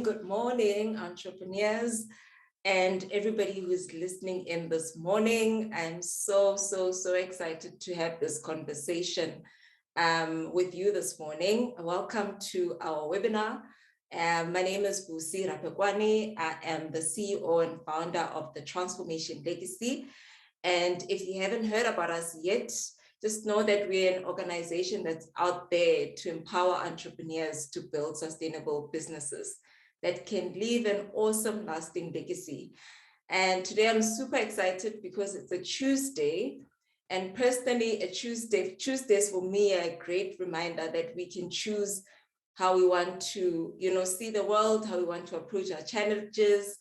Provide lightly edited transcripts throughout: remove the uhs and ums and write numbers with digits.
good morning, entrepreneurs, and everybody who is listening in this morning. I'm so excited to have this conversation with you this morning. Welcome to our webinar. My name is Busi Raphakwane. I am the CEO and founder of the Transformation Legacy. And if you haven't heard about us yet, just know that we're an organization that's out there to empower entrepreneurs to build sustainable businesses that can leave an awesome, lasting legacy. And today I'm super excited because it's a Tuesday. And personally, Tuesdays for me are a great reminder that we can choose how we want to, see the world, how we want to approach our challenges,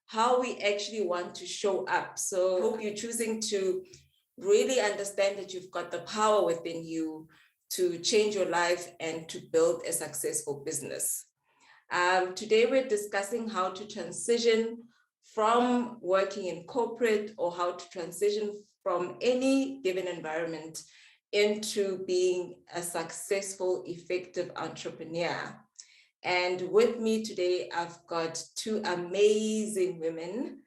how we actually want to show up. So I hope you're choosing to really understand that you've got the power within you to change your life and to build a successful business. Today, we're discussing how to transition from working in corporate or how to transition from any given environment into being a successful, effective entrepreneur. And with me today, I've got two amazing women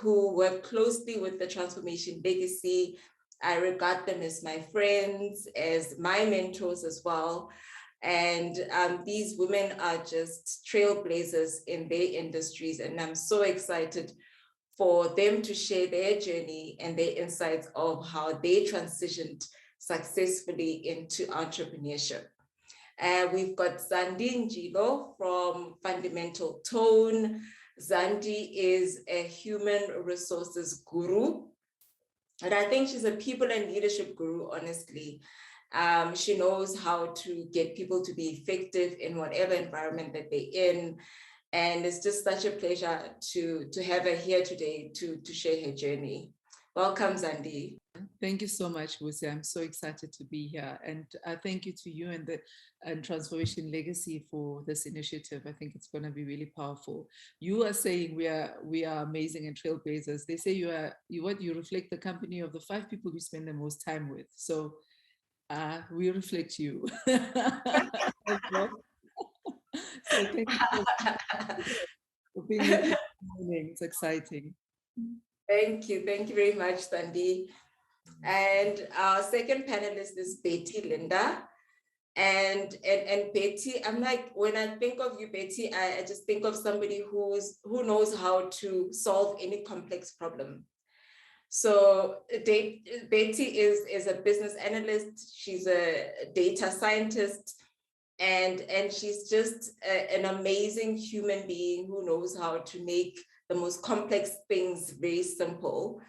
who work closely with the Transformation Legacy. I regard them as my friends, as my mentors as well. And these women are just trailblazers in their industries. And I'm so excited for them to share their journey and their insights of how they transitioned successfully into entrepreneurship. We've got Njilo from Fundamental Tone. Zandi is a human resources guru, and I think she's a people and leadership guru, honestly. She knows how to get people to be effective in whatever environment that they're in. And it's just such a pleasure to have her here today to share her journey. Welcome, Zandi. Thank you so much, Busi. I'm so excited to be here. And thank you to you and the Transformation Legacy for this initiative. I think it's going to be really powerful. You are saying we are amazing and trailblazers. They say you reflect the company of the 5 people you spend the most time with. So we reflect you. So thank you for being here this morning. It's exciting. Thank you very much, Sandy. And our second panelist is Betty Linda. And Betty, I'm like, when I think of you, Betty, I just think of somebody who knows how to solve any complex problem. So Betty is a business analyst. She's a data scientist, and she's just an amazing human being who knows how to make the most complex things very simple.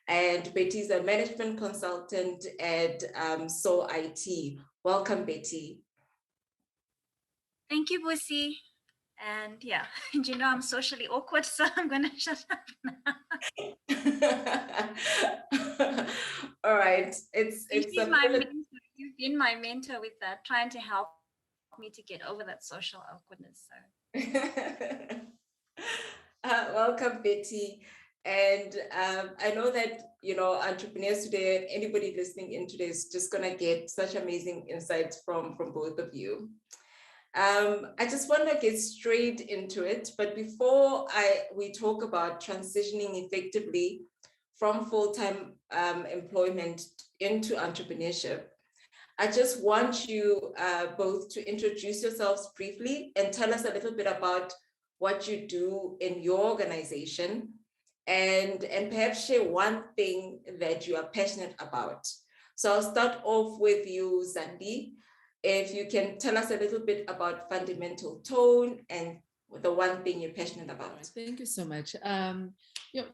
And Betty's a management consultant at SOIT. Welcome, Betty. Thank you, Busi. And yeah, I'm socially awkward, so I'm going to shut up now. All right. You've been my mentor with that, trying to help me to get over that social awkwardness. So. Welcome, Betty. And I know that, entrepreneurs today, anybody listening in today is just going to get such amazing insights from both of you. I just want to get straight into it. But before we talk about transitioning effectively from full-time employment into entrepreneurship, I just want you both to introduce yourselves briefly and tell us a little bit about what you do in your organization, and perhaps share one thing that you are passionate about. So I'll start off with you, Zandi. If you can tell us a little bit about Fundamental Tone and the one thing you're passionate about. Thank you so much.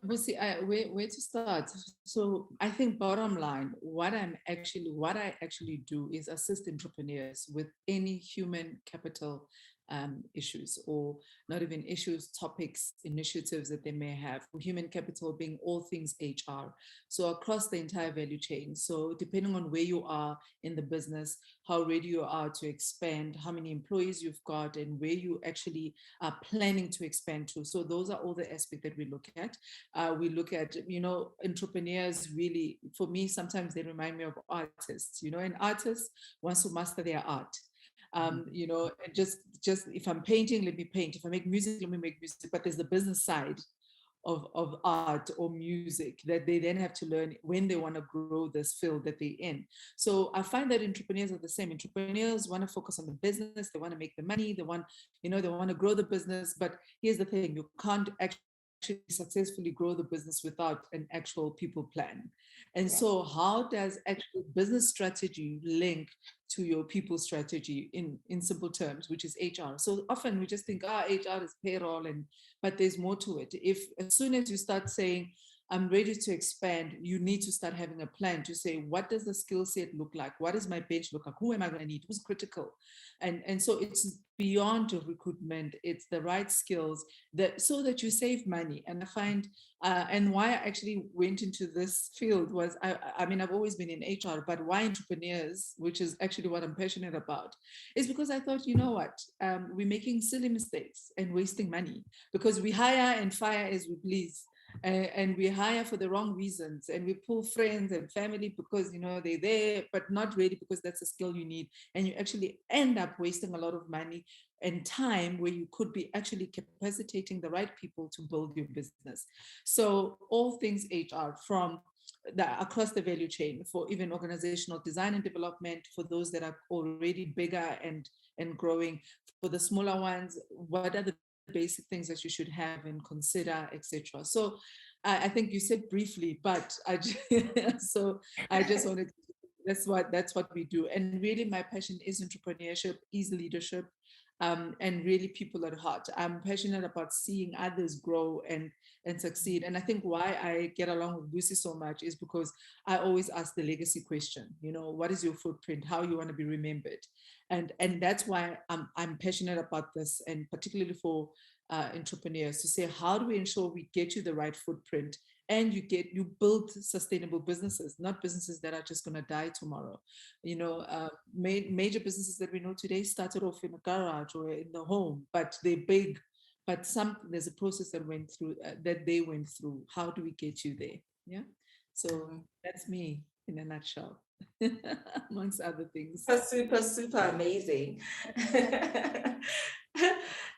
Busi, where to start? So I think bottom line, what I actually do is assist entrepreneurs with any human capital issues, or not even issues, topics, initiatives that they may have. Human capital being all things HR. So across the entire value chain. So depending on where you are in the business, how ready you are to expand, how many employees you've got, and where you actually are planning to expand to. So those are all the aspects that we look at. We look at, entrepreneurs really, for me, sometimes they remind me of artists, and artists wants to master their art. You know, and just if I'm painting, let me paint. If I make music, let me make music. But there's the business side of art or music that they then have to learn when they want to grow this field that they're in. So I find that entrepreneurs are the same. Entrepreneurs want to focus on the business, they want to make the money, they want, you know, they want to grow the business. But here's the thing, you can't actually successfully grow the business without an actual people plan. And so how does actual business strategy link to your people strategy in simple terms, which is HR? So often we just think, HR is payroll, and but there's more to it. If as soon as you start saying, I'm ready to expand, you need to start having a plan to say, what does the skill set look like? What does my bench look like? Who am I going to need? Who's critical? And so it's beyond recruitment. It's the right skills that so that you save money. And I find, and why I actually went into this field was, I mean, I've always been in HR, but why entrepreneurs, which is actually what I'm passionate about, is because I thought, you know what, we're making silly mistakes and wasting money because we hire and fire as we please. And we hire for the wrong reasons, and we pull friends and family because, you know, they're there, but not really because that's a skill you need. And you actually end up wasting a lot of money and time where you could be actually capacitating the right people to build your business. So all things HR, from across the value chain, for even organizational design and development, for those that are already bigger and growing, for the smaller ones, what are the basic things that you should have and consider, etc. So I think you said briefly, but so I just wanted to, that's what we do. And really my passion is entrepreneurship, is leadership, and really people at heart. I'm passionate about seeing others grow and succeed. And I think why I get along with Busi so much is because I always ask the legacy question, you know, what is your footprint, how you want to be remembered? And that's why I'm passionate about this, and particularly for entrepreneurs, to say, how do we ensure we get you the right footprint and you build sustainable businesses, not businesses that are just going to die tomorrow. You know, major businesses that we know today started off in a garage or in the home, but they're big. But there's a process that went through, that they went through. How do we get you there? Yeah. So that's me in a nutshell, amongst other things. Super amazing.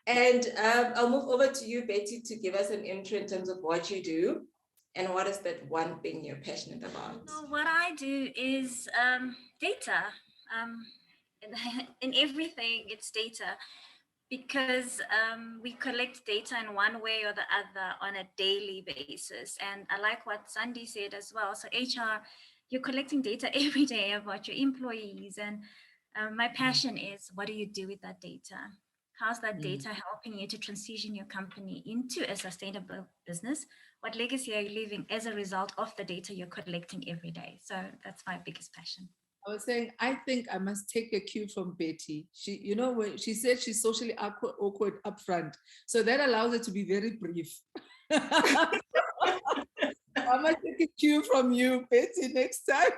And I'll move over to you, Betty, to give us an intro in terms of what you do and what is that one thing you're passionate about. So what I do is data. In everything, it's data, because we collect data in one way or the other on a daily basis. And I like what Sandy said as well. So HR, you're collecting data every day about your employees. And my passion is, what do you do with that data? How's that data helping you to transition your company into a sustainable business? What legacy are you leaving as a result of the data you're collecting every day? So that's my biggest passion. I was saying, I think I must take a cue from Betty. She, you know, when she said she's socially awkward upfront, so that allows her to be very brief. I must take a cue from you, Betty, next time.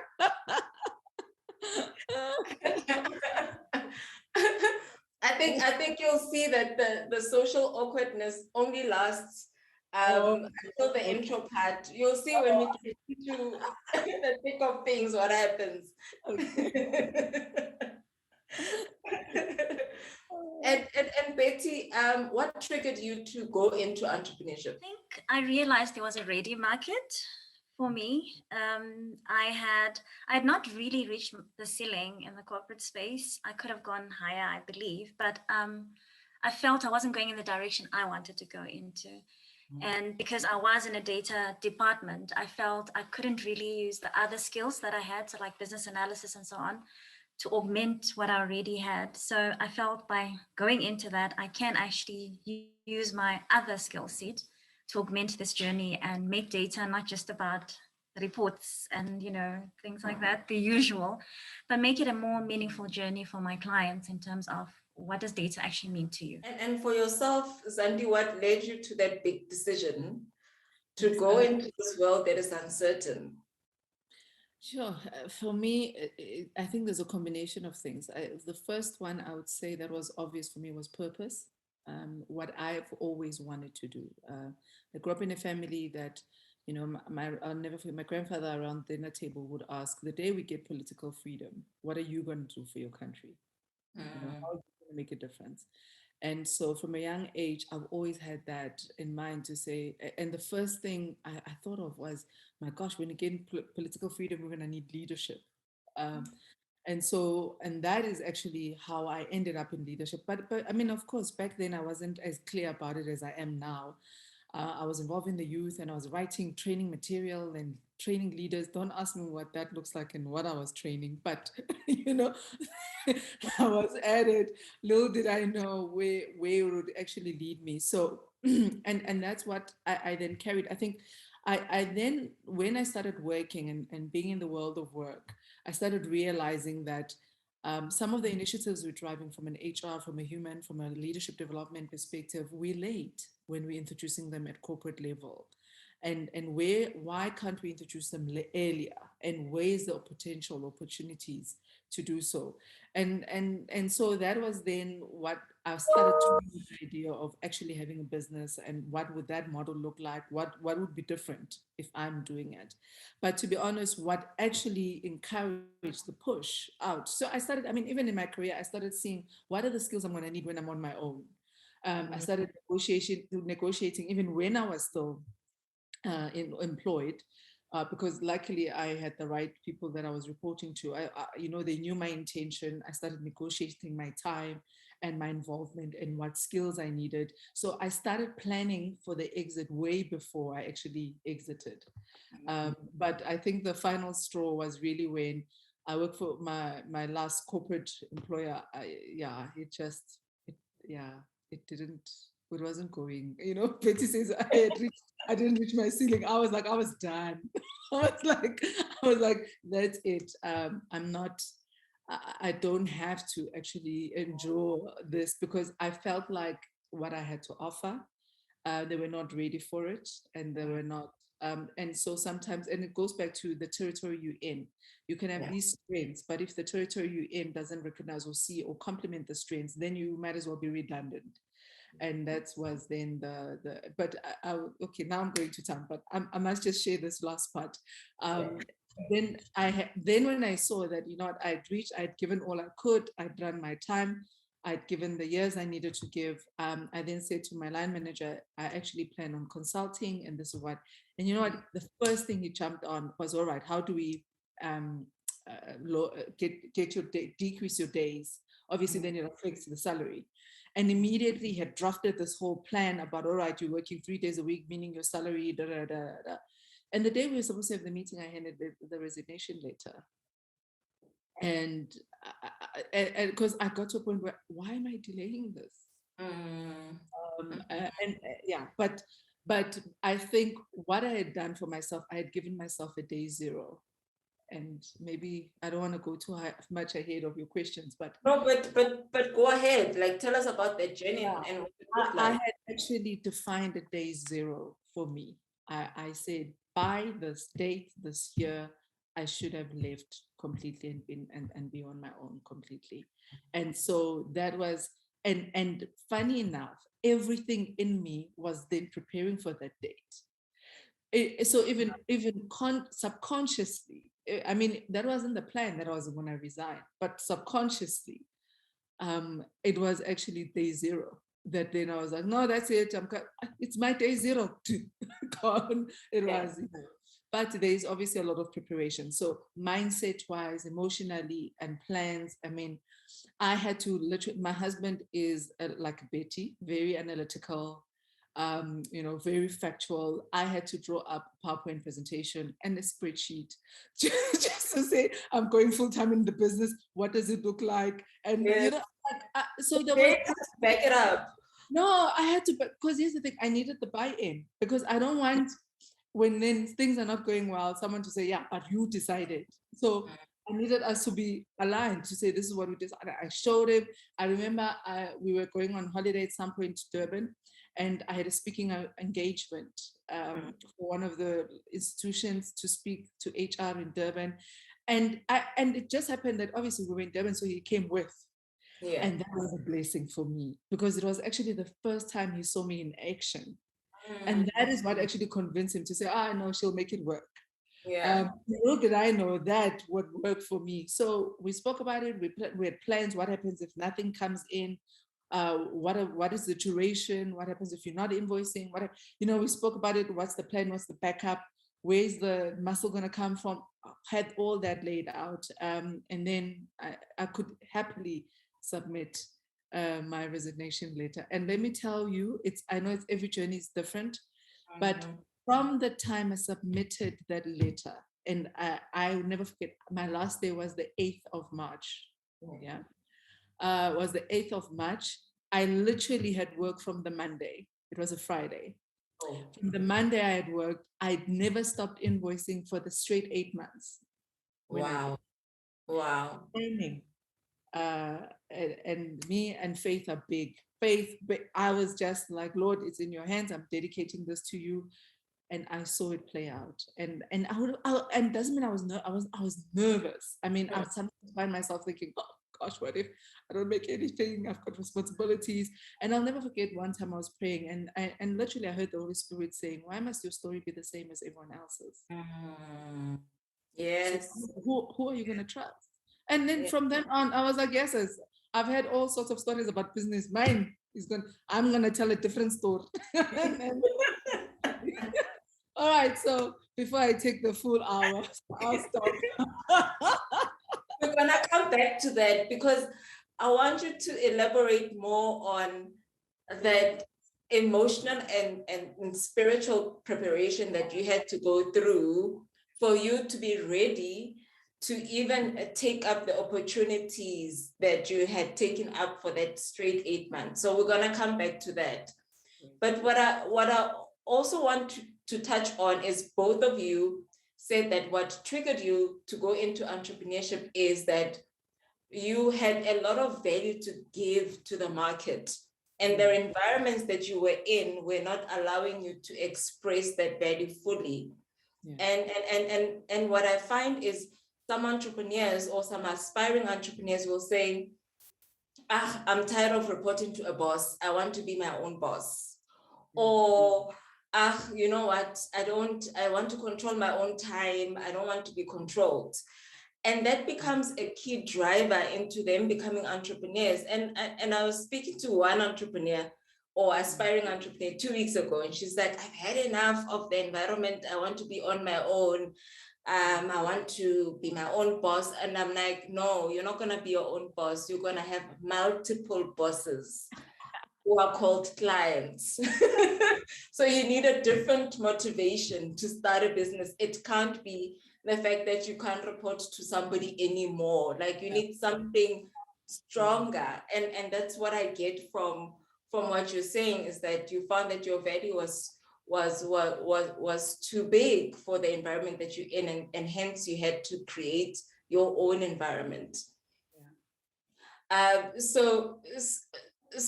I think you'll see that the social awkwardness only lasts until the intro part. You'll see when we get into the thick of things what happens. And Betty, what triggered you to go into entrepreneurship? I think I realized there was a ready market for me. I had not really reached the ceiling in the corporate space. I could have gone higher, I believe, but I felt I wasn't going in the direction I wanted to go into. And because I was in a data department, I felt I couldn't really use the other skills that I had, so like business analysis and so on, to augment what I already had. So I felt by going into that, I can actually use my other skill set to augment this journey and make data not just about reports and, you know, things like that, the usual, but make it a more meaningful journey for my clients in terms of what does data actually mean to you. And for yourself, Zandi, what led you to that big decision to go into this world that is uncertain? Sure. For me, I think there's a combination of things. The first one I would say that was obvious for me was purpose. What I've always wanted to do. I grew up in a family that, you know, I'll never forget, my grandfather around the dinner table would ask, the day we get political freedom, what are you going to do for your country? How is it going to make a difference? And so from a young age, I've always had that in mind to say, and the first thing I thought of was, my gosh, when you get political freedom, we're going to need leadership. Um, and so, and that is actually how I ended up in leadership. But I mean, of course, back then I wasn't as clear about it as I am now. I was involved in the youth and I was writing training material and training leaders. Don't ask me what that looks like and what I was training, but I was at it. Little did I know where it would actually lead me. So, and that's what I then carried. I think I then, when I started working and being in the world of work, I started realizing that some of the initiatives we're driving from an HR, from a human, from a leadership development perspective, we're late when we're introducing them at corporate level. And why can't we introduce them earlier? And where's the potential opportunities to do so? And so that was then what I started to with the idea of actually having a business, and what would that model look like? What would be different if I'm doing it? But to be honest, what actually encouraged the push out. So I started, I mean, even in my career, I started seeing what are the skills I'm going to need when I'm on my own. I started negotiating even when I was still employed, because luckily I had the right people that I was reporting to. They knew my intention. I started negotiating my time and my involvement and what skills I needed. So I started planning for the exit way before I actually exited. But I think the final straw was really when I worked for my last corporate employer. It, yeah, it didn't, it wasn't going, Betty says I didn't reach my ceiling. I was like, I was done. I was like, that's it. I'm not, I don't have to actually endure this, because I felt like what I had to offer, they were not ready for it, and they were not. And so sometimes, and it goes back to the territory you're in. You can have these strengths, but if the territory you're in doesn't recognize or see or complement the strengths, then you might as well be redundant. And that was then but okay, now I'm going to town, but I must just share this last part. Then then when I saw that, I'd given all I could, I'd done my time, I'd given the years I needed to give. I then said to my line manager, I actually plan on consulting, and this is what. And you know what? The first thing he jumped on was, all right, how do we get your decrease your days? Obviously, then it affects the salary. And immediately he had drafted this whole plan about, all right, you're working 3 days a week, meaning your salary, da da da da. And the day we were supposed to have the meeting, I handed the resignation letter. And because I got to a point where, why am I delaying this? But I think what I had done for myself, I had given myself a day zero. And maybe I don't want to go too much ahead of your questions, but no, but go ahead. Like, tell us about that journey and what it looked I like. had actually defined a day zero for me. I said, by this date, this year, I should have left completely and been and be on my own completely. And so that was, and funny enough, everything in me was then preparing for that date. So even subconsciously, I mean, that wasn't the plan that I was going to resign, but subconsciously, it was actually day zero. That then I was like, no, that's it. It's my day zero. Gone. It was. But there's obviously a lot of preparation. So mindset-wise, emotionally, and plans. I mean, I had to literally. My husband is like Betty, very analytical, very factual. I had to draw up a PowerPoint presentation and a spreadsheet just to say, I'm going full time in the business. What does it look like? And so there was back it up. No, I had to, because here's the thing, I needed the buy-in, because I don't want, when then things are not going well, someone to say, yeah, but you decided. So I needed us to be aligned to say, this is what we decided. I showed him. I remember we were going on holiday at some point to Durban, and I had a speaking engagement for one of the institutions to speak to HR in Durban. And it just happened that obviously we were in Durban, so he came with. Yeah. And that was a blessing for me, because it was actually the first time he saw me in action. And that is what actually convinced him to say, no, she'll make it work. Yeah. Little did I know that would work for me. So we spoke about it. We had plans. What happens if nothing comes in? What is the duration? What happens if you're not invoicing? We spoke about it. What's the plan? What's the backup? Where's the muscle going to come from? Had all that laid out. And then I could happily submit my resignation letter. And let me tell you, I know every journey is different, but from the time I submitted that letter, and I'll never forget, my last day was the 8th of March. Yeah. Was the 8th of March. I literally had work from the Monday. It was a Friday. From the Monday I had worked, I'd never stopped invoicing for the straight 8 months. Wow. Wow. Training. And me and Faith are big. Faith, I was just like, Lord, it's in your hands. I'm dedicating this to you. And I saw it play out. And and doesn't mean I was nervous. I mean, I sometimes find myself thinking, oh gosh, what if I don't make anything? I've got responsibilities. And I'll never forget one time I was praying, and literally I heard the Holy Spirit saying, why must your story be the same as everyone else's? Yes. So who are you going to trust? And then from then on, I was like, yes, I've had all sorts of stories about business. Mine is I'm going to tell a different story. All right, so before I take the full hour, I'll stop. We're going to come back to that because I want you to elaborate more on that emotional and spiritual preparation that you had to go through for you to be ready to even take up the opportunities that you had taken up for that straight 8 months. So we're going to come back to that. But what I also want to touch on is both of you said that what triggered you to go into entrepreneurship is that you had a lot of value to give to the market, and the environments that you were in were not allowing you to express that value fully. Yeah. And what I find is some entrepreneurs or some aspiring entrepreneurs will say, I'm tired of reporting to a boss. I want to be my own boss. Or, you know what? I want to control my own time. I don't want to be controlled. And that becomes a key driver into them becoming entrepreneurs. And I was speaking to one entrepreneur or aspiring entrepreneur 2 weeks ago, and she's like, I've had enough of the environment. I want to be on my own. I want to be my own boss. And I'm like, no, you're not going to be your own boss. You're going to have multiple bosses who are called clients. So you need a different motivation to start a business. It can't be the fact that you can't report to somebody anymore. Like you need something stronger. And that's what I get from what you're saying, is that you found that your value was too big for the environment that you're in, and hence you had to create your own environment. So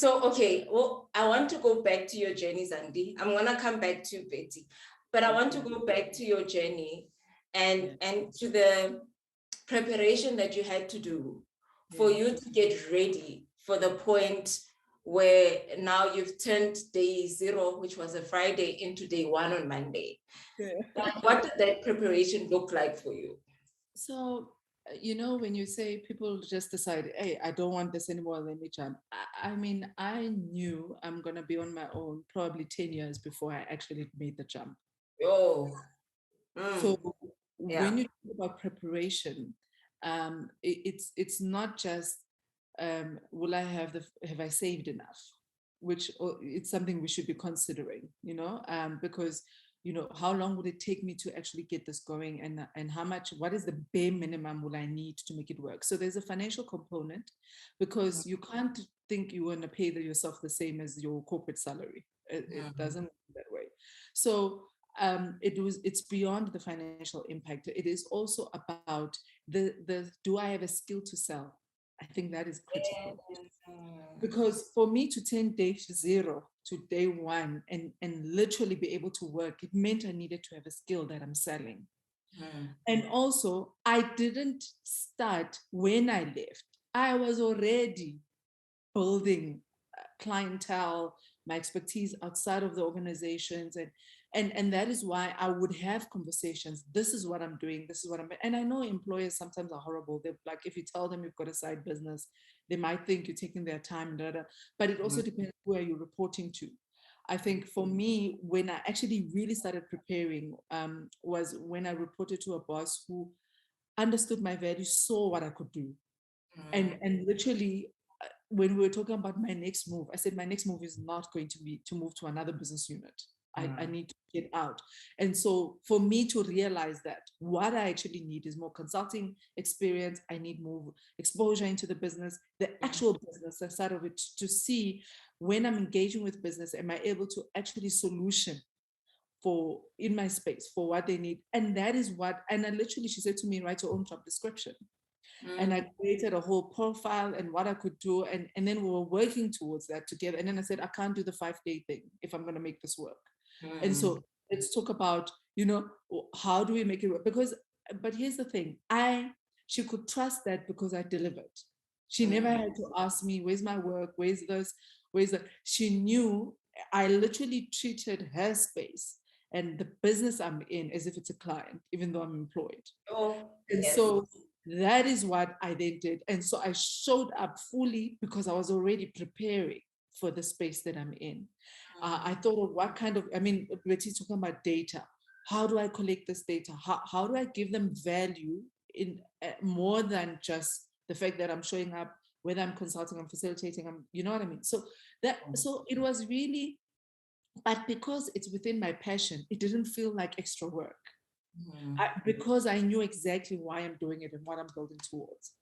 okay, well, I want to go back to your journey, Zandi. I'm gonna come back to Betty, but I want to go back to your journey and to the preparation that you had to do for you to get ready for the point where now you've turned day 0, which was a Friday, into day 1 on Monday. What did that preparation look like for you? So, when you say people just decide, hey, I don't want this anymore, let me jump. I mean, I knew I'm going to be on my own probably 10 years before I actually made the jump. Oh. So when you talk about preparation, it's not just, will I have I saved enough? Which it's something we should be considering, because how long would it take me to actually get this going, and what is the bare minimum will I need to make it work? So there's a financial component, because you can't think you want to pay yourself the same as your corporate salary. It doesn't work that way. So it's beyond the financial impact. It is also about the do I have a skill to sell? I think that is critical. Because for me to turn day 0 to day 1 and literally be able to work, it meant I needed to have a skill that I'm selling. And also, I didn't start when I left. I was already building clientele, my expertise outside of the organizations, And that is why I would have conversations. This is what I'm doing. This is what I'm, and I know employers sometimes are horrible. They're like, if you tell them you've got a side business, they might think you're taking their time, but it also depends who are you reporting to. I think for me, when I actually really started preparing, was when I reported to a boss who understood my values, saw what I could do. And literally, when we were talking about my next move, I said, my next move is not going to be to move to another business unit. I need to get out. And so for me to realize that what I actually need is more consulting experience, I need more exposure into the business, the actual business side of it, to see when I'm engaging with business, am I able to actually solution for in my space for what they need. And that is what, and I literally, she said to me, write your own job description. And I created a whole profile and what I could do. And then we were working towards that together. And then I said, I can't do the 5-day thing if I'm going to make this work. And so let's talk about, how do we make it work? Because, but here's the thing, she could trust that because I delivered. She never had to ask me, where's my work? Where's this? Where's that? She knew I literally treated her space and the business I'm in as if it's a client, even though I'm employed. And so that is what I then did. And so I showed up fully because I was already preparing for the space that I'm in. I thought of what kind of, we're talking about data. How do I collect this data? How do I give them value in more than just the fact that I'm showing up, whether I'm consulting, I'm facilitating, you know what I mean? So it was really, but because it's within my passion, it didn't feel like extra work. Because I knew exactly why I'm doing it and what I'm building towards.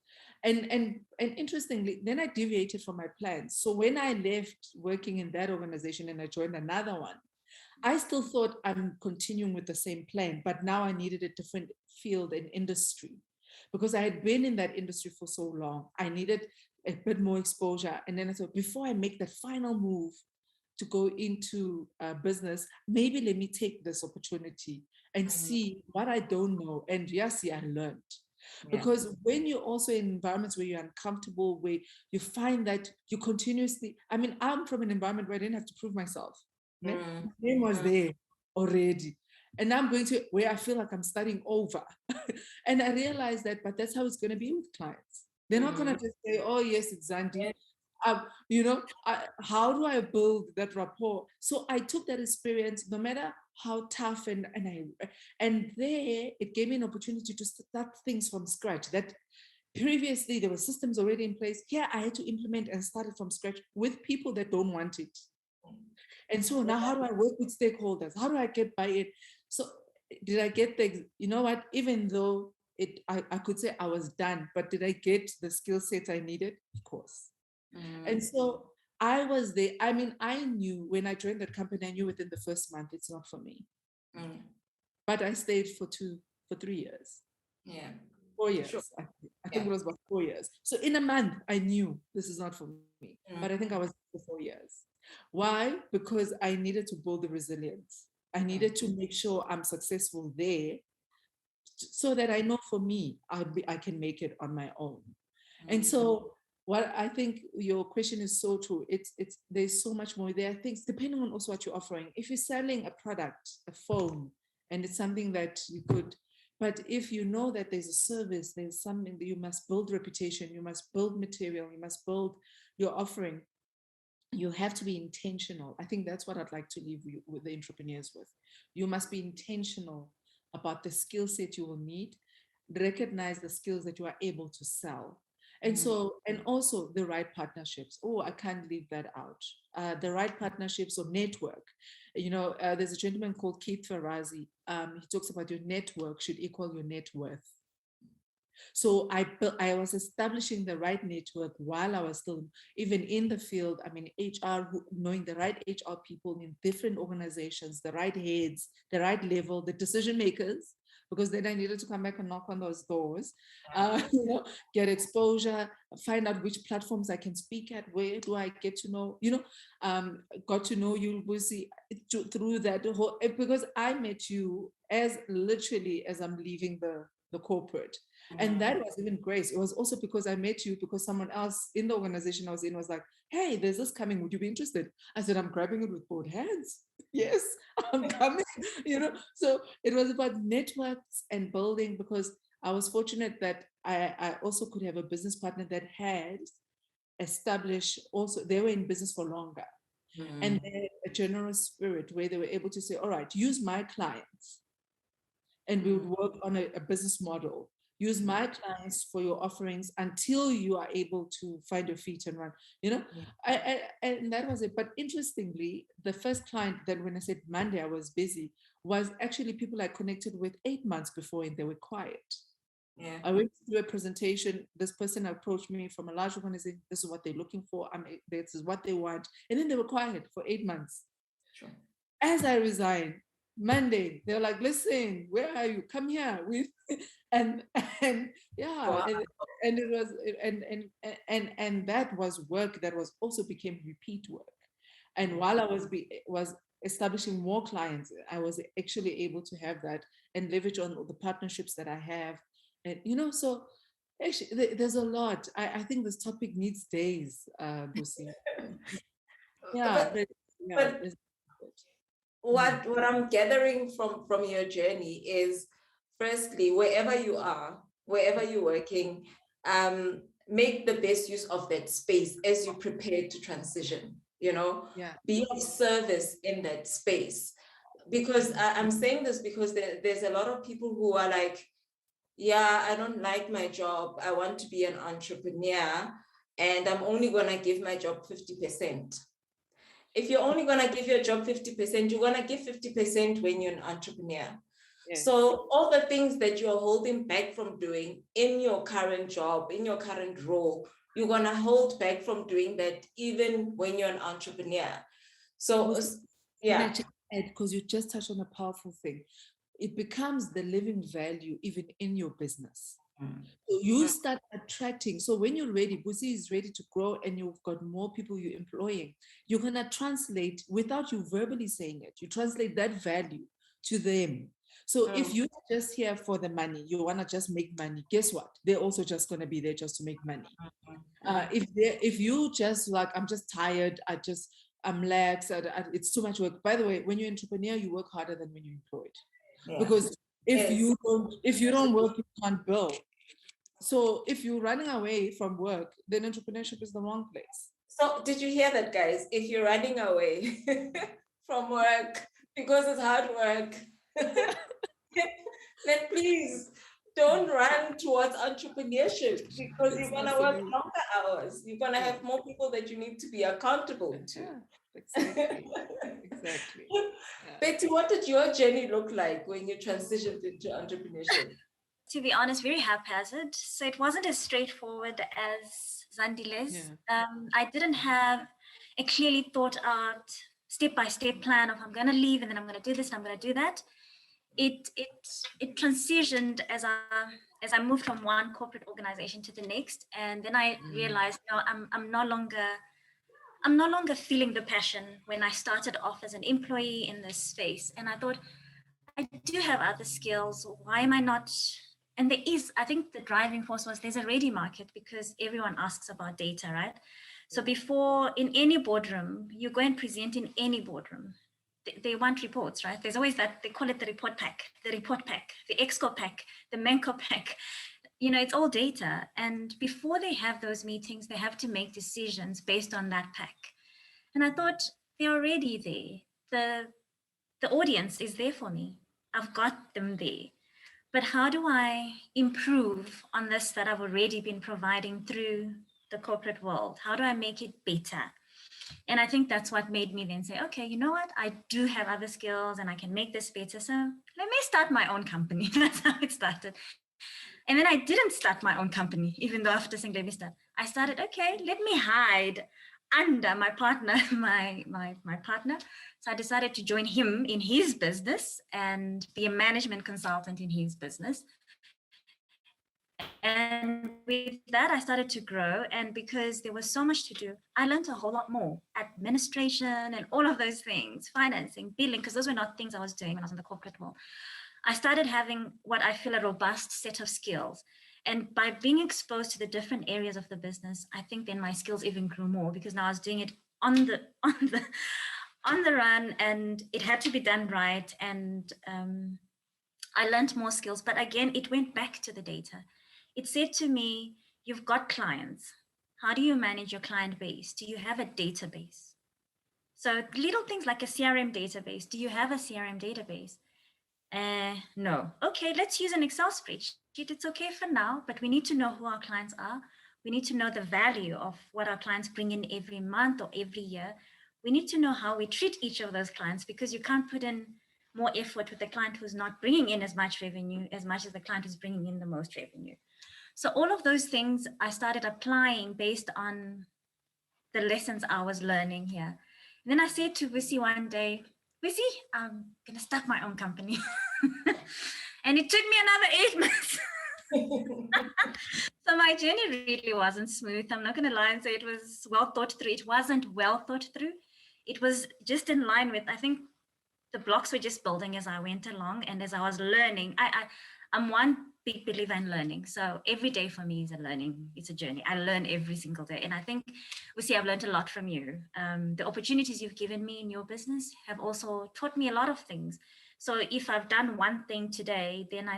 And interestingly, then I deviated from my plans. So when I left working in that organization and I joined another one, I still thought I'm continuing with the same plan, but now I needed a different field and industry because I had been in that industry for so long. I needed a bit more exposure. And then I thought, before I make that final move to go into business, maybe let me take this opportunity and see what I don't know. And yes, I learned. Because when you're also in environments where you're uncomfortable, where you find that you continuously, I'm from an environment where I didn't have to prove myself. My name was there already. And I'm going to where I feel like I'm starting over. And I realized that, but that's how it's going to be with clients. They're not going to just say, oh, yes, it's Zandile. How do I build that rapport? So I took that experience, no matter how tough, and there it gave me an opportunity to start things from scratch. That previously there were systems already in place. Here I had to implement and start it from scratch with people that don't want it. And so now, how do I work with stakeholders? How do I get by it? So did I get even though I could say I was done, but did I get the skill set I needed? Of course. And so I was there. I knew when I joined that company, I knew within the first month, it's not for me. But I stayed for 3 years. 4 years. Sure. I think it was about 4 years. So in a month, I knew this is not for me. But I think I was there for 4 years. Why? Because I needed to build the resilience. I needed to make sure I'm successful there so that I know for me, I can make it on my own. And so what I think your question is so true. There's so much more. There are things depending on also what you're offering. If you're selling a product, a phone, and it's something that you could, but if you know that there's a service, there's something that you must build reputation, you must build material, you must build your offering. You have to be intentional. I think that's what I'd like to leave you with the entrepreneurs with. You must be intentional about the skill set you will need, recognize the skills that you are able to sell. And so, and also the right partnerships. Oh, I can't leave that out. The right partnerships or network. There's a gentleman called Keith Ferrazzi. He talks about your network should equal your net worth. So I was establishing the right network while I was still even in the field. HR, knowing the right HR people in different organizations, the right heads, the right level, the decision makers, because then I needed to come back and knock on those doors, get exposure, find out which platforms I can speak at, where do I get to know, got to know you, Busi, through that whole, because I met you as literally as I'm leaving the corporate. And that was even grace. It was also because I met you, because someone else in the organization I was in was like, hey, there's this coming. Would you be interested? I said, I'm grabbing it with both hands. Yes, I'm coming. So it was about networks and building, because I was fortunate that I also could have a business partner that had established, also, they were in business for longer. And they had a generous spirit where they were able to say, all right, use my clients. And we would work on a business model. Use my clients for your offerings until you are able to find your feet and run. And that was it. But interestingly, the first client that, when I said Monday I was busy, was actually people I connected with 8 months before, and they were quiet. Yeah. I went to do a presentation. This person approached me from a large organization. This is what they're looking for. This is what they want. And then they were quiet for 8 months. Sure. As I resigned, Monday, they're like, listen, where are you? Come here. And yeah, Wow. and it was, and that was work that was also became repeat work. And while I was establishing more clients, I was actually able to have that and leverage on the partnerships that I have. And so actually there's a lot. I think this topic needs days, Busi. Yeah, but what I'm gathering from your journey is, firstly, wherever you are, wherever you're working, make the best use of that space as you prepare to transition. Be of service in that space. Because I'm saying this because there's a lot of people who are like, yeah, I don't like my job. I want to be an entrepreneur, and I'm only going to give my job 50%. If you're only going to give your job 50%, you're going to give 50% when you're an entrepreneur. Yeah. So all the things that you're holding back from doing in your current job, in your current role, you're going to hold back from doing that even when you're an entrepreneur. So, yeah. Because you just touched on a powerful thing. It becomes the living value even in your business. So you start attracting. So when you're ready, Busi is ready to grow, and you've got more people you're employing, you're going to translate, without you verbally saying it, you translate that value to them. So if you're just here for the money, you want to just make money, guess what? They're also just going to be there just to make money. If you just like, I'm just tired, I'm lax, it's too much work. By the way, when you're an entrepreneur, you work harder than when you're employed. Yeah. Because if you don't work, you can't build. So if you're running away from work, then entrepreneurship is the wrong place. So did you hear that, guys? If you're running away from work because it's hard work, then please don't run towards entrepreneurship, because you're going to work longer hours. You're going to have more people that you need to be accountable to. Yeah, exactly. Betty, what did your journey look like when you transitioned into entrepreneurship? To be honest, very haphazard. So it wasn't as straightforward as Zandile's. Yeah. I didn't have a clearly thought out step-by-step plan of, I'm going to leave and then I'm going to do this and I'm going to do that. It transitioned as I moved from one corporate organization to the next, and then I realized, no, I'm no longer feeling the passion when I started off as an employee in this space. And I thought, I do have other skills. Why am I not? And there is, I think the driving force was, there's a ready market because everyone asks about data, right? So before, in any boardroom, you go and present in any boardroom, they want reports, right? There's always that, they call it the report pack, the exco pack, the Manco pack. It's all data. And before they have those meetings, they have to make decisions based on that pack. And I thought, they're already there. The audience is there for me. I've got them there. But how do I improve on this that I've already been providing through the corporate world? How do I make it better? And I think that's what made me then say, okay, you know what? I do have other skills and I can make this better. So let me start my own company. That's how it started. And then I didn't start my own company, even though after saying, let me start, I started, okay, let me hide under my partner, my partner. So I decided to join him in his business and be a management consultant in his business. And with that, I started to grow. And because there was so much to do, I learned a whole lot more. Administration and all of those things, financing, billing, because those were not things I was doing when I was in the corporate world. I started having what I feel a robust set of skills. And by being exposed to the different areas of the business, I think then my skills even grew more, because now I was doing it on the run, and it had to be done right. And I learned more skills. But again, it went back to the data. It said to me, you've got clients. How do you manage your client base? Do you have a database? So little things like a CRM database. Do you have a CRM database? No. Okay, let's use an Excel spreadsheet. It's okay for now, but we need to know who our clients are. We need to know the value of what our clients bring in every month or every year. We need to know how we treat each of those clients, because you can't put in more effort with the client who's not bringing in as much revenue as much as the client who's bringing in the most revenue. So all of those things I started applying based on the lessons I was learning here. And then I said to Busi one day, Busi, I'm going to start my own company. And it took me another 8 months. So my journey really wasn't smooth. I'm not going to lie and say it was well thought through. It wasn't well thought through. It was just in line with, I think the blocks were just building as I went along. And as I was learning, I'm one big believer in learning. So every day for me is a learning, it's a journey. I learn every single day. And I think, Busi, I've learned a lot from you. The opportunities you've given me in your business have also taught me a lot of things. So if I've done one thing today, then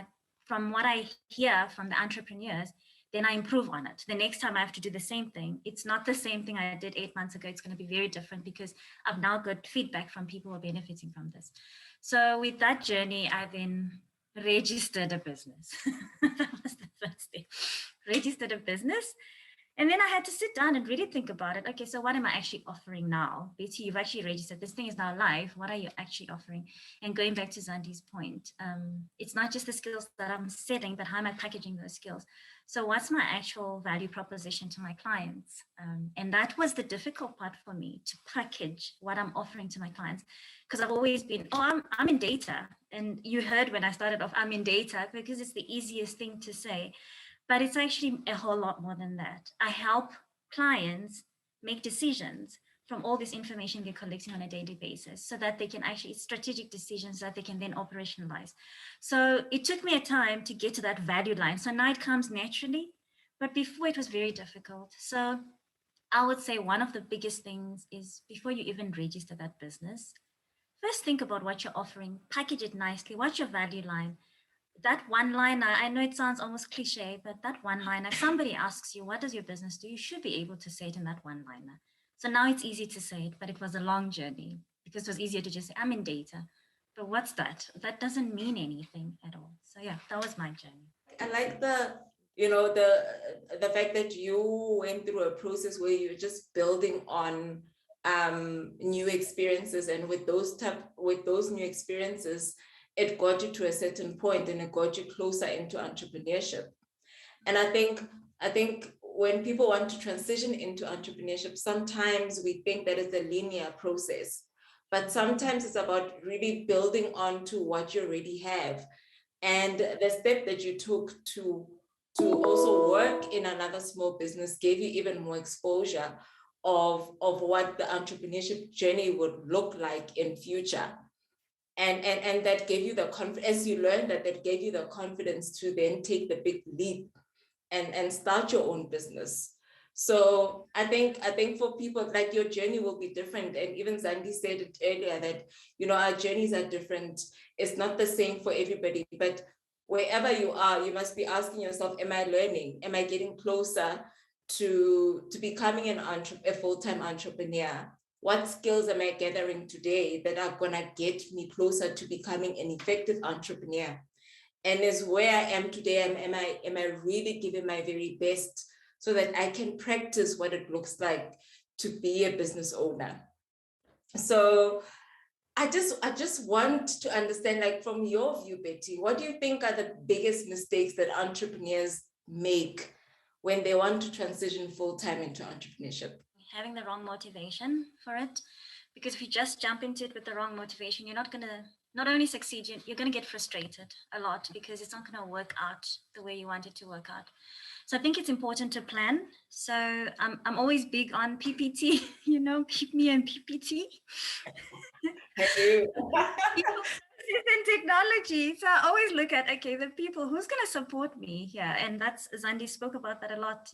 from what I hear from the entrepreneurs, then I improve on it. The next time I have to do the same thing, it's not the same thing I did 8 months ago. It's going to be very different, because I've now got feedback from people who are benefiting from this. So with that journey, I then registered a business. That was the first step. Registered a business. And then I had to sit down and really think about it. Okay, so what am I actually offering now? Betty, you've actually registered. This thing is now live. What are you actually offering? And going back to Zandi's point, it's not just the skills that I'm selling, but how am I packaging those skills? So what's my actual value proposition to my clients? And that was the difficult part for me, to package what I'm offering to my clients. Because I've always been, I'm in data. And you heard when I started off, I'm in data, because it's the easiest thing to say. But it's actually a whole lot more than that. I help clients make decisions from all this information they're collecting on a daily basis, so that they can actually strategic decisions that they can then operationalize. So it took me a time to get to that value line. So now it comes naturally, but before it was very difficult. So I would say one of the biggest things is, before you even register that business, first think about what you're offering, package it nicely. What's your value line? That one liner, I know it sounds almost cliche, but that one liner, if somebody asks you, what does your business do? You should be able to say it in that one liner. So now it's easy to say it, but it was a long journey, because it was easier to just say, I'm in data. But what's that? That doesn't mean anything at all. So yeah, that was my journey. I like the fact that you went through a process where you're just building on new experiences, and with those new experiences, it got you to a certain point, and it got you closer into entrepreneurship. And I think when people want to transition into entrepreneurship, sometimes we think that it's a linear process, but sometimes it's about really building on to what you already have. And the step that you took to also work in another small business gave you even more exposure of what the entrepreneurship journey would look like in future. And that gave you the confidence, as you learned that gave you the confidence to then take the big leap and start your own business. So I think for people, like, your journey will be different. And even Zandi said it earlier that, our journeys are different. It's not the same for everybody, but wherever you are, you must be asking yourself, am I learning? Am I getting closer to becoming a full-time entrepreneur? What skills am I gathering today that are gonna get me closer to becoming an effective entrepreneur? And is where I am today, am I really giving my very best so that I can practice what it looks like to be a business owner? So I just want to understand, like, from your view, Betty, what do you think are the biggest mistakes that entrepreneurs make when they want to transition full-time into entrepreneurship? Having the wrong motivation for it. Because if you just jump into it with the wrong motivation, you're not going to not only succeed, you're going to get frustrated a lot, because it's not going to work out the way you want it to work out. So I think it's important to plan. So I'm always big on PPT, keep me in PPT. I do. in technology. So I always look at, okay, the people who's going to support me here. And that's, Zandi spoke about that a lot,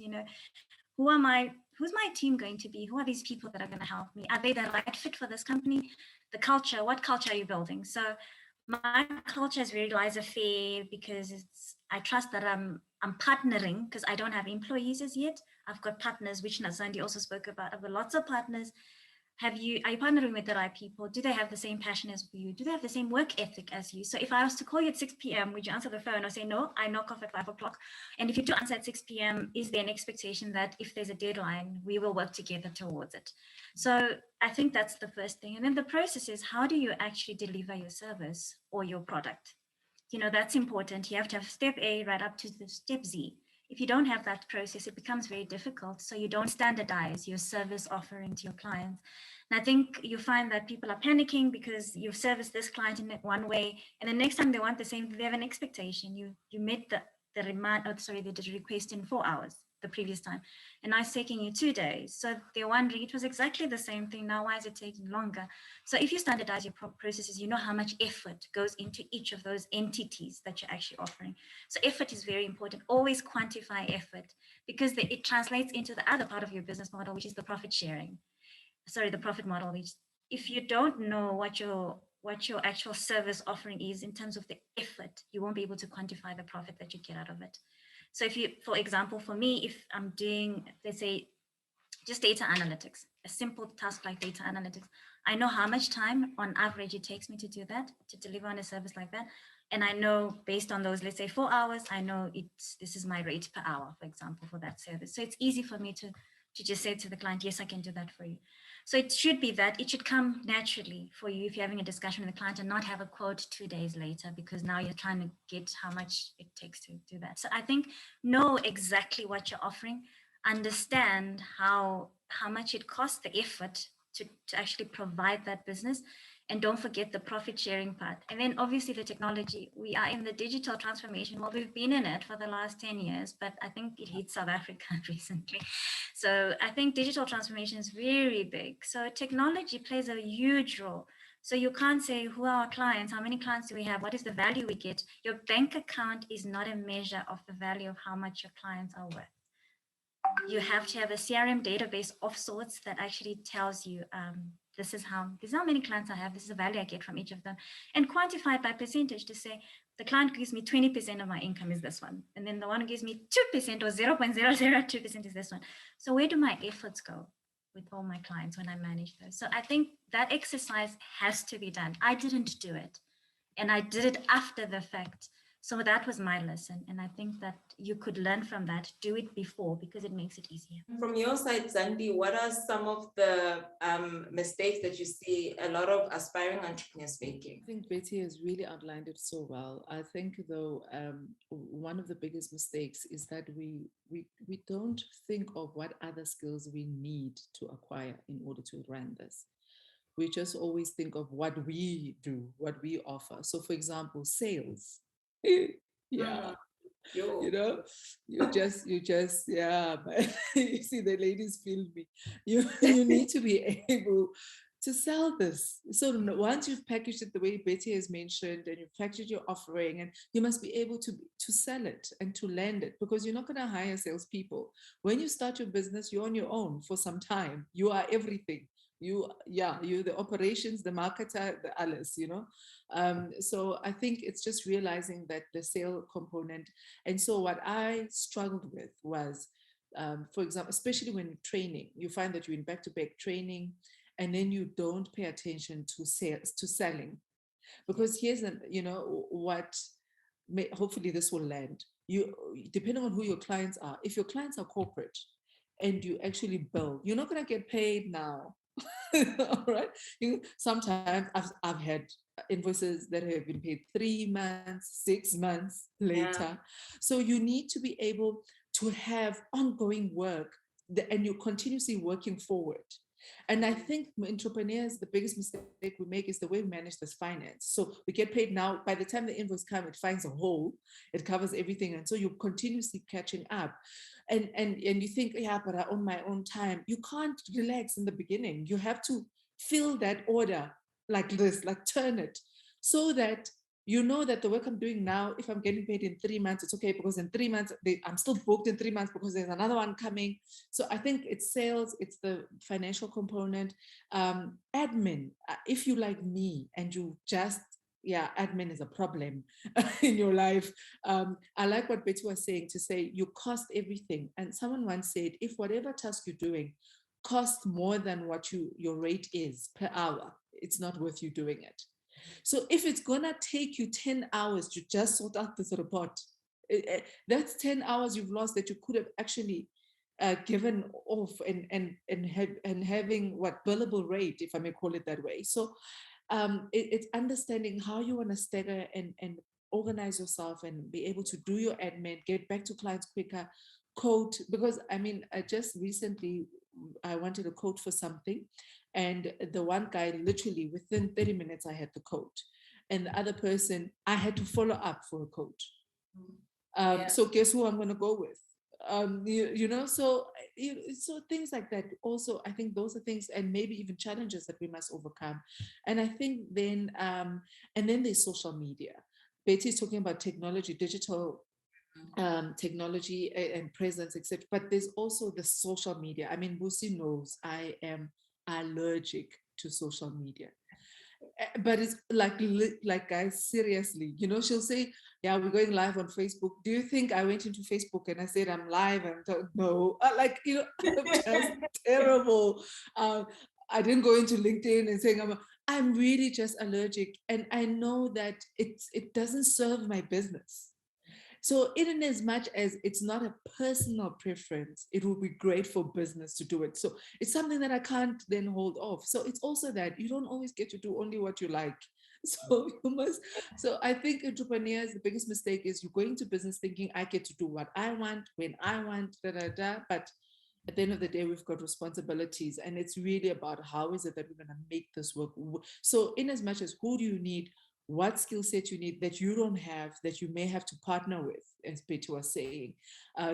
who's my team going to be? Who are these people that are going to help me? Are they the right fit for this company? The culture, what culture are you building? So my culture is very laissez-faire because I trust that I'm partnering because I don't have employees as yet. I've got partners, which Zandi also spoke about. I've got lots of partners. Are you partnering with the right people? Do they have the same passion as you? Do they have the same work ethic as you? So if I was to call you at 6 p.m., would you answer the phone or say, no, I knock off at 5 o'clock? And if you do answer at 6 p.m., is there an expectation that if there's a deadline, we will work together towards it? So I think that's the first thing. And then the process is, how do you actually deliver your service or your product? That's important. You have to have step A right up to the step Z. If you don't have that process, it becomes very difficult. So you don't standardize your service offering to your clients. And I think you find that people are panicking because you've serviced this client in one way, and the next time they want the same, they have an expectation. You met the request in 4 hours the previous time, and now it's taking you 2 days. So they're wondering, it was exactly the same thing. Now, why is it taking longer? So if you standardize your processes, you know how much effort goes into each of those entities that you're actually offering. So effort is very important. Always quantify effort because it translates into the other part of your business model, which is the profit sharing. The profit model, which if you don't know what your actual service offering is in terms of the effort, you won't be able to quantify the profit that you get out of it. So if you, for example, for me, if I'm doing, let's say, just data analytics, a simple task like data analytics, I know how much time on average it takes me to do that, to deliver on a service like that. And I know based on those, let's say 4 hours, I know this is my rate per hour, for example, for that service. So it's easy for me to just say to the client, yes, I can do that for you. So it should be that it should come naturally for you if you're having a discussion with the client and not have a quote 2 days later, because now you're trying to get how much it takes to do that. So I think know exactly what you're offering, understand how much it costs, the effort to actually provide that business. And don't forget the profit sharing part. And then obviously the technology, we are in the digital transformation. Well, we've been in it for the last 10 years, but I think it hit South Africa recently. So I think digital transformation is very big. So technology plays a huge role. So you can't say, who are our clients? How many clients do we have? What is the value we get? Your bank account is not a measure of the value of how much your clients are worth. You have to have a CRM database of sorts that actually tells you, this is how many clients I have, this is the value I get from each of them, and quantify it by percentage to say, the client gives me 20% of my income is this one, and then the one who gives me 2% or 0.002% is this one. So where do my efforts go with all my clients when I manage those? So I think that exercise has to be done. I didn't do it, and I did it after the fact. So that was my lesson. And I think that you could learn from that, do it before, because it makes it easier. From your side, Zandi, what are some of the mistakes that you see a lot of aspiring entrepreneurs making? I think Betty has really outlined it so well. I think, though, one of the biggest mistakes is that we don't think of what other skills we need to acquire in order to run this. We just always think of what we do, what we offer. So, for example, sales. Yeah. You just, yeah, but you see, the ladies feel me. You need to be able to sell this. So once you've packaged it the way Betty has mentioned, and you've packaged your offering, and you must be able to sell it and to land it, because you're not going to hire salespeople. When you start your business, you're on your own for some time. You are everything. You're the operations, the marketer, the others, So I think it's just realizing that the sale component. And so what I struggled with was, for example, especially when training, you find that you're in back-to-back training, and then you don't pay attention to sales, to selling. Because here's hopefully this will land. You, depending on who your clients are, if your clients are corporate and you actually build, you're not going to get paid now. All right. Sometimes I've had invoices that have been paid 3 months, 6 months later. Yeah. So you need to be able to have ongoing work and you're continuously working forward. And I think entrepreneurs, the biggest mistake we make is the way we manage this finance. So we get paid now. By the time the invoice comes, it finds a hole. It covers everything. And so you're continuously catching up. And you think, yeah, but I own my own time. You can't relax in the beginning. You have to fill that order like this, like turn it. so that you know that the work I'm doing now, if I'm getting paid in 3 months, it's okay, because in 3 months, I'm still booked in 3 months because there's another one coming. So I think it's sales, it's the financial component, admin. If you like me and you just, admin is a problem in your life. I like what Betty was saying, to say you cost everything. And someone once said, if whatever task you're doing costs more than what your rate is per hour, it's not worth you doing it. So if it's gonna take you 10 hours to just sort out this report, that's 10 hours you've lost that you could have actually given off and having what billable rate, if I may call it that way. So it's understanding how you want to stagger and organize yourself and be able to do your admin, get back to clients quicker, quote, because I mean, just recently I wanted a quote for something, and the one guy, literally within 30 minutes, I had the quote. And the other person, I had to follow up for a quote. So guess who I'm going to go with? So things like that. Also, I think those are things, and maybe even challenges that we must overcome. And I think then, and then there's social media. Betty's talking about technology, digital technology and presence, etc. But there's also the social media. I mean, Busi knows I am allergic to social media. But it's like guys, seriously, she'll say, yeah, we're going live on Facebook. Do you think I went into Facebook and I said I'm live? And no, I'm just terrible. I didn't go into LinkedIn and saying I'm really just allergic. And I know that it doesn't serve my business. So in as much as it's not a personal preference, it will be great for business to do it. So it's something that I can't then hold off. So it's also that you don't always get to do only what you like. So you must. So I think entrepreneurs, the biggest mistake is you go into business thinking I get to do what I want, when I want, But at the end of the day, we've got responsibilities, and it's really about how is it that we're going to make this work. So in as much as who do you need, what skill set you need that you don't have, that you may have to partner with, as Betty was saying.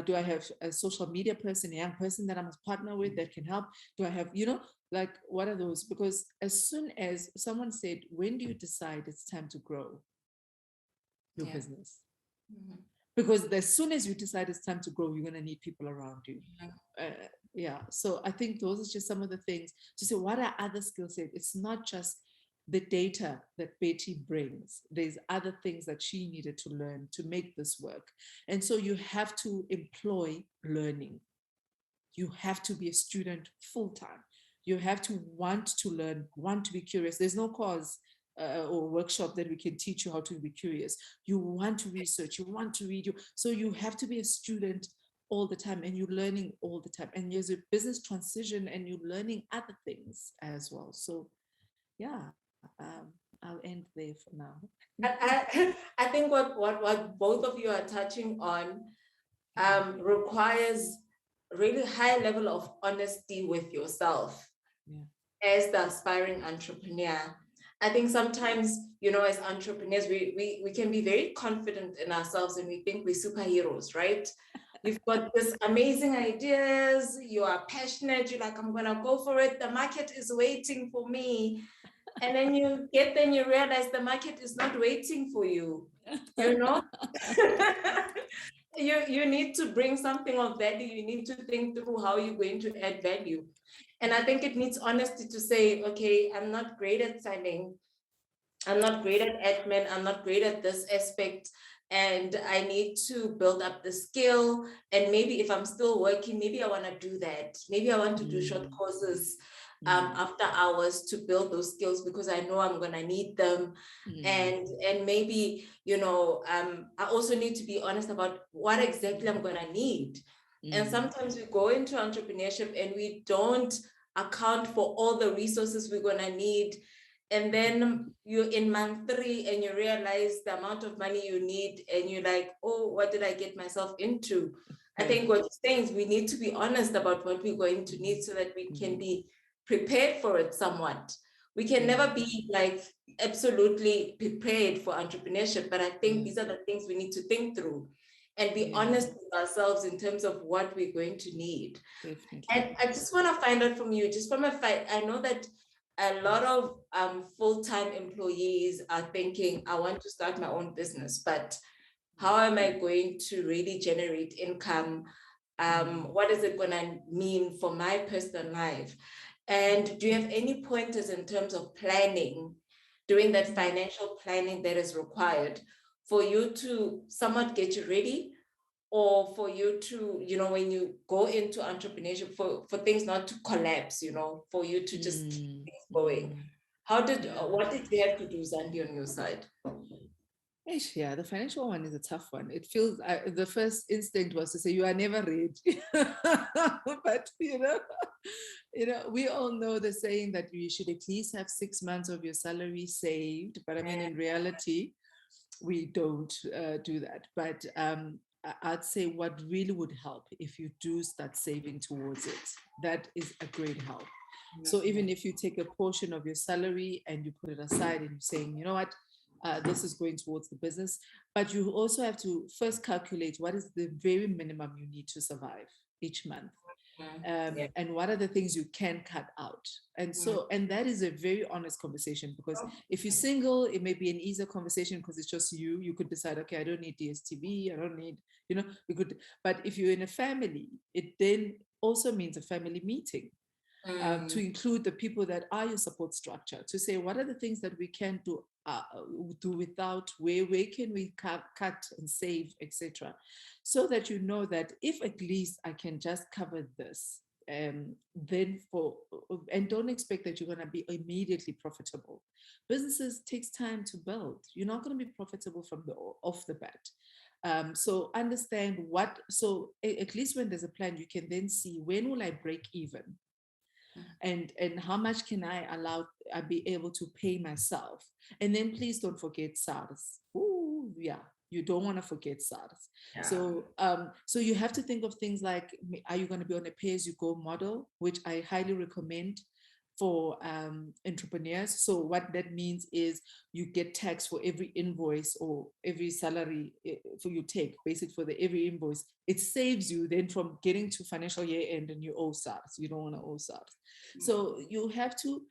Do I have a social media person, a young person that I must partner with that can help? Do I have, what are those? Because as soon as someone said, when do you decide it's time to grow your business? Mm-hmm. Because as soon as you decide it's time to grow, you're going to need people around you. So I think those are just some of the things to say, what are other skill sets? It's not just the data that Betty brings. There's other things that she needed to learn to make this work. And so you have to employ learning. You have to be a student full-time. You have to want to learn, want to be curious. There's no course or workshop that we can teach you how to be curious. You want to research, you want to read. So you have to be a student all the time, and you're learning all the time. And there's a business transition and you're learning other things as well. So I'll end there for now. I think what both of you are touching on requires really high level of honesty with yourself as the aspiring entrepreneur. I think sometimes, as entrepreneurs, we can be very confident in ourselves and we think we're superheroes, right? You've got this amazing ideas, you are passionate, you're like, I'm gonna go for it. The market is waiting for me. And then you realize the market is not waiting for you, you need to bring something of value. You need to think through how you're going to add value. And I think it needs honesty to say, okay, I'm not great at selling. I'm not great at admin. I'm not great at this aspect. And I need to build up the skill. And maybe if I'm still working, maybe I want to do that. Maybe I want to do short courses after hours to build those skills because I know I'm going to need them. And maybe, I also need to be honest about what exactly I'm going to need. And sometimes we go into entrepreneurship and we don't account for all the resources we're going to need. And then you're in month 3 and you realize the amount of money you need and you're like, oh, what did I get myself into? I think what you're saying is we need to be honest about what we're going to need so that we can be prepared for it somewhat. We can never be like absolutely prepared for entrepreneurship, but I think these are the things we need to think through and be honest with ourselves in terms of what we're going to need. Definitely. And I just want to find out from you, just from a fight, I know that a lot of full-time employees are thinking, I want to start my own business, but how am I going to really generate income? What is it going to mean for my personal life? And do you have any pointers in terms of planning, doing that financial planning that is required for you to somewhat get you ready, or for you to, when you go into entrepreneurship, for things not to collapse, for you to just keep things going? What did you have to do, Zandi, on your side? Yeah, the financial one is a tough one. It feels the first instinct was to say you are never rich, but we all know the saying that you should at least have 6 months of your salary saved. But I mean, in reality, we don't do that. But I'd say what really would help if you do start saving towards it, that is a great help. So even if you take a portion of your salary and you put it aside and you're saying, you know what, this is going towards the business, but you also have to first calculate what is the very minimum you need to survive each month. And what are the things you can cut out. And so, and that is a very honest conversation, because if you're single, it may be an easier conversation because it's just you could decide, okay, I don't need DSTV, I don't need, we could. But if you're in a family, it then also means a family meeting. To include the people that are your support structure, to say what are the things that we can do without, where can we cut and save, etc., so that you know that if at least I can just cover this, then and don't expect that you're going to be immediately profitable. Businesses takes time to build. You're not going to be profitable from off the bat. So understand so at least when there's a plan, you can then see, when will I break even? And how much can I be able to pay myself? And then please don't forget SARS. Ooh, yeah, you don't want to forget SARS. Yeah. So you have to think of things like, are you going to be on a pay-as-you-go model, which I highly recommend for entrepreneurs. So what that means is you get taxed for every invoice or every salary for you take, basically for every invoice. It saves you then from getting to financial year end and you owe SARS. You don't want to owe SARS. So you have to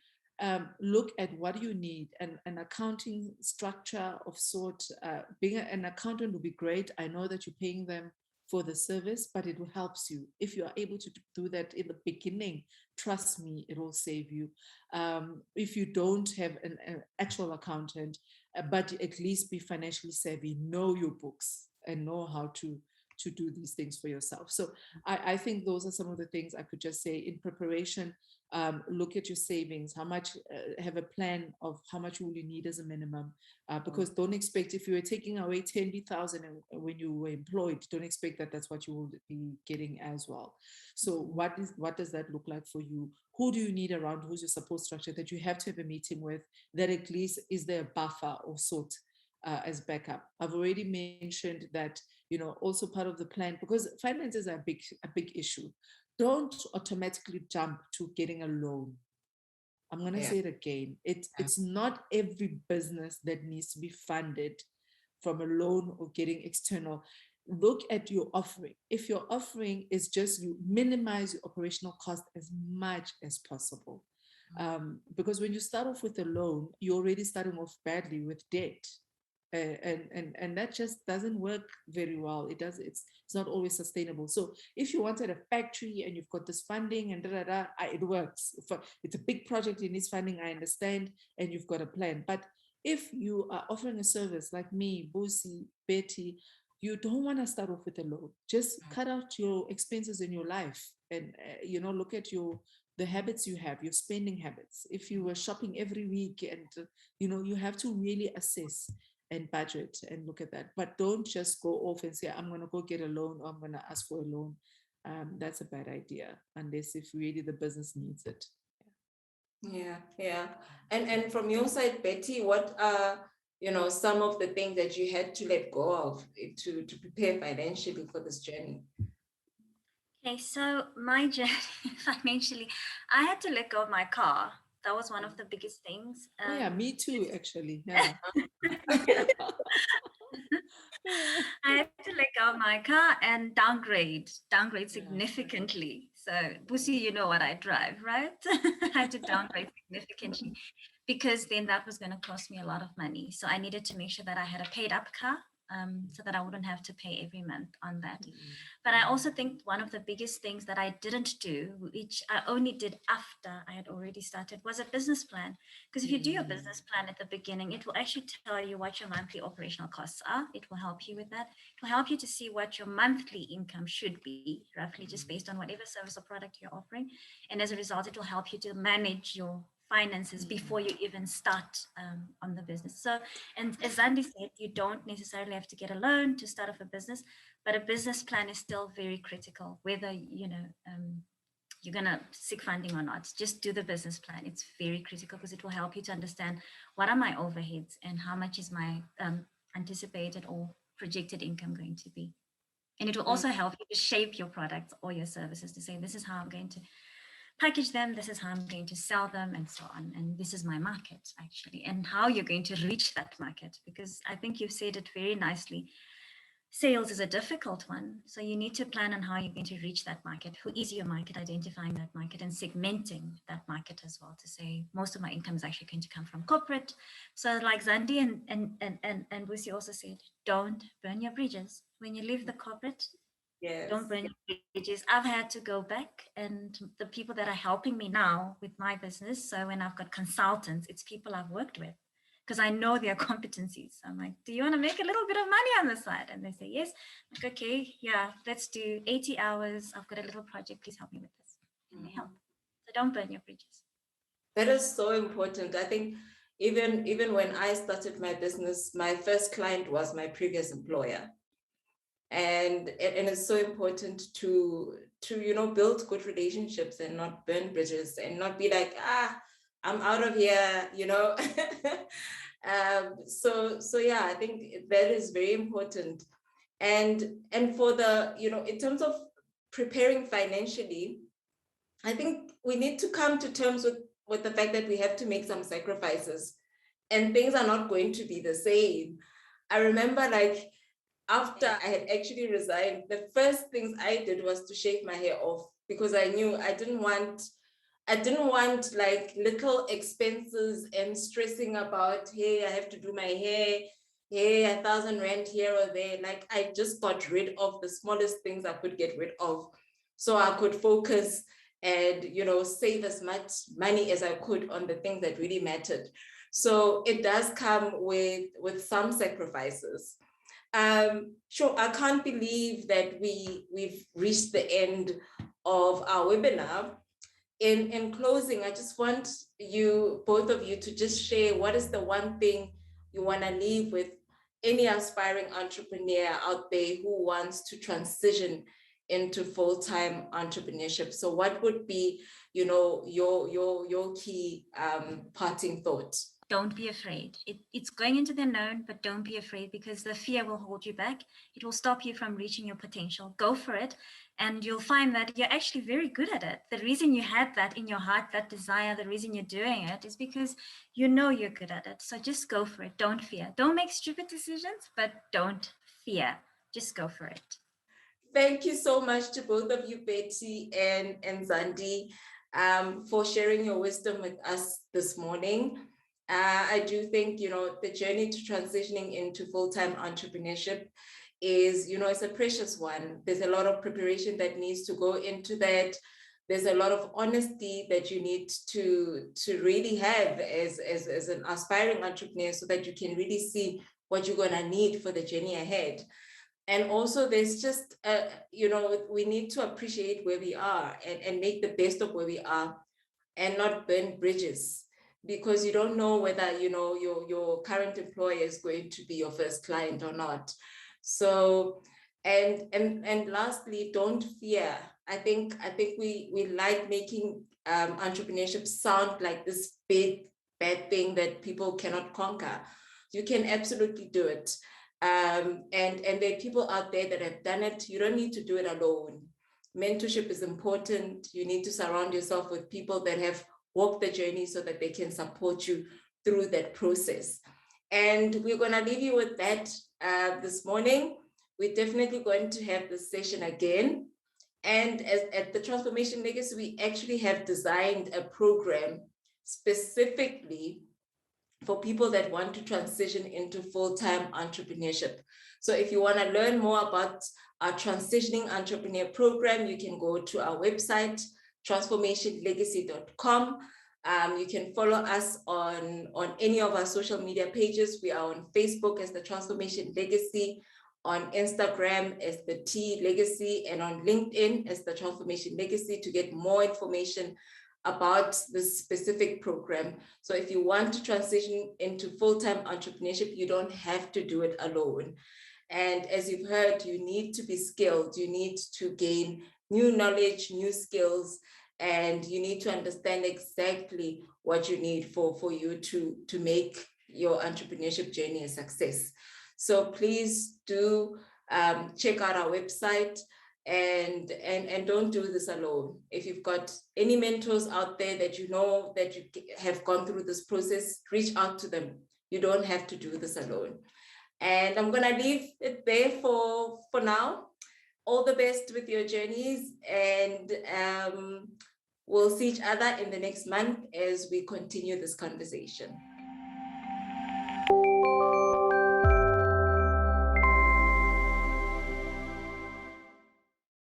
look at what you need, and an accounting structure of sort. Being an accountant would be great. I know that you're paying them for the service, but it will help you. If you are able to do that in the beginning, trust me, it will save you. If you don't have an actual accountant, but at least be financially savvy, know your books and know how to do these things for yourself. So I think those are some of the things I could just say in preparation. Look at your savings, how much, have a plan of how much will you need as a minimum, because don't expect, if you were taking away 10,000 when you were employed, don't expect that that's what you will be getting as well. So what does that look like for you? Who do you need around? Who's your support structure that you have to have a meeting with, that at least is there a buffer or sort as backup? I've already mentioned that, also part of the plan, because finances are a big issue. Don't automatically jump to getting a loan. I'm going to say it again. It's not every business that needs to be funded from a loan or getting external. Look at your offering. If your offering is just, you minimize your operational cost as much as possible. Because when you start off with a loan, you're already starting off badly with debt. And that just doesn't work very well. It's not always sustainable. So if you wanted a factory and you've got this funding and it works. It's a big project, it needs funding, I understand, and you've got a plan. But if you are offering a service like me, Busi, Betty, you don't want to start off with a loan. Just cut out your expenses in your life and look at the habits you have, your spending habits. If you were shopping every week, and you have to really assess and budget and look at that. But don't just go off and say, I'm going to go get a loan, or I'm going to ask for a loan. That's a bad idea, unless if really the business needs it. Yeah. And from your side, Betty, what are some of the things that you had to let go of to prepare financially for this journey? Okay, so my journey financially, I had to let go of my car. That was one of the biggest things. Me too, actually. Yeah. I had to let go of my car and downgrade significantly. So, Busi, you know what I drive, right? I had to downgrade significantly because then that was going to cost me a lot of money. So I needed to make sure that I had a paid up car, so that I wouldn't have to pay every month on that. But I also think one of the biggest things that I didn't do, which I only did after I had already started, was a business plan. Because if you do your business plan at the beginning, it will actually tell you what your monthly operational costs are. It will help you with that. It will help you to see what your monthly income should be, roughly just based on whatever service or product you're offering. And as a result, it will help you to manage your finances before you even start on the business. So, and as Zandi said, you don't necessarily have to get a loan to start off a business, but a business plan is still very critical, whether, you're going to seek funding or not. Just do the business plan. It's very critical because it will help you to understand what are my overheads and how much is my anticipated or projected income going to be. And it will also help you to shape your products or your services to say, this is how I'm going to package them, this is how I'm going to sell them, and so on. And this is my market, actually, and how you're going to reach that market. Because I think you've said it very nicely. Sales is a difficult one. So you need to plan on how you're going to reach that market. Who is your market, identifying that market and segmenting that market as well to say, most of my income is actually going to come from corporate. So like Zandi and Busi also said, don't burn your bridges. When you leave the corporate, Yes. don't burn your bridges. I've had to go back, and the people that are helping me now with my business, so when I've got consultants, it's people I've worked with because I know their competencies. I'm like, do you want to make a little bit of money on the side? And they say, yes. I'm like, okay, yeah, let's do 80 hours. I've got a little project. Please help me with this. And they help. So don't burn your bridges. That is so important. I think even when I started my business, my first client was my previous employer. And it's so important to build good relationships and not burn bridges and not be like, I'm out of here, so yeah, I think that is very important. And for the, in terms of preparing financially, I think we need to come to terms with the fact that we have to make some sacrifices and things are not going to be the same. I remember, like, after I had actually resigned, the first things I did was to shave my hair off because I knew I didn't want like little expenses and stressing about, hey, I have to do my hair, hey, 1,000 rand here or there. Like, I just got rid of the smallest things I could get rid of so I could focus and, save as much money as I could on the things that really mattered. So it does come with some sacrifices. Sure, I can't believe that we've reached the end of our webinar. In closing, I just want both of you to just share what is the one thing you want to leave with any aspiring entrepreneur out there who wants to transition into full-time entrepreneurship. So what would be, your key parting thought? Don't be afraid. It's going into the unknown, but don't be afraid because the fear will hold you back. It will stop you from reaching your potential. Go for it. And you'll find that you're actually very good at it. The reason you had that in your heart, that desire, the reason you're doing it is because you know you're good at it. So just go for it. Don't fear. Don't make stupid decisions, but don't fear. Just go for it. Thank you so much to both of you, Betty and Zandi, for sharing your wisdom with us this morning. I do think, the journey to transitioning into full-time entrepreneurship is, it's a precious one. There's a lot of preparation that needs to go into that. There's a lot of honesty that you need to really have as an aspiring entrepreneur so that you can really see what you're going to need for the journey ahead. And also there's just, we need to appreciate where we are and make the best of where we are and not burn bridges, because you don't know whether, your current employer is going to be your first client or not. So, and lastly, don't fear. I think we like making entrepreneurship sound like this big, bad thing that people cannot conquer. You can absolutely do it. And there are people out there that have done it. You don't need to do it alone. Mentorship is important. You need to surround yourself with people that have walked the journey so that they can support you through that process. And we're going to leave you with that this morning. We're definitely going to have this session again. And at the Transformation Legacy, we actually have designed a program specifically for people that want to transition into full-time entrepreneurship. So if you want to learn more about our Transitioning Entrepreneur Program, you can go to our website, transformationlegacy.com. You can follow us on any of our social media pages. We are on Facebook as the Transformation Legacy, on Instagram as the T Legacy, and on LinkedIn as the Transformation Legacy to get more information about this specific program. So if you want to transition into full-time entrepreneurship, you don't have to do it alone. And as you've heard, you need to be skilled. You need to gain new knowledge, new skills, and you need to understand exactly what you need for you to make your entrepreneurship journey a success. So please do check out our website, and don't do this alone. If you've got any mentors out there that you know that you have gone through this process, reach out to them. You don't have to do this alone. And I'm gonna leave it there for now. All the best with your journeys, and we'll see each other in the next month as we continue this conversation.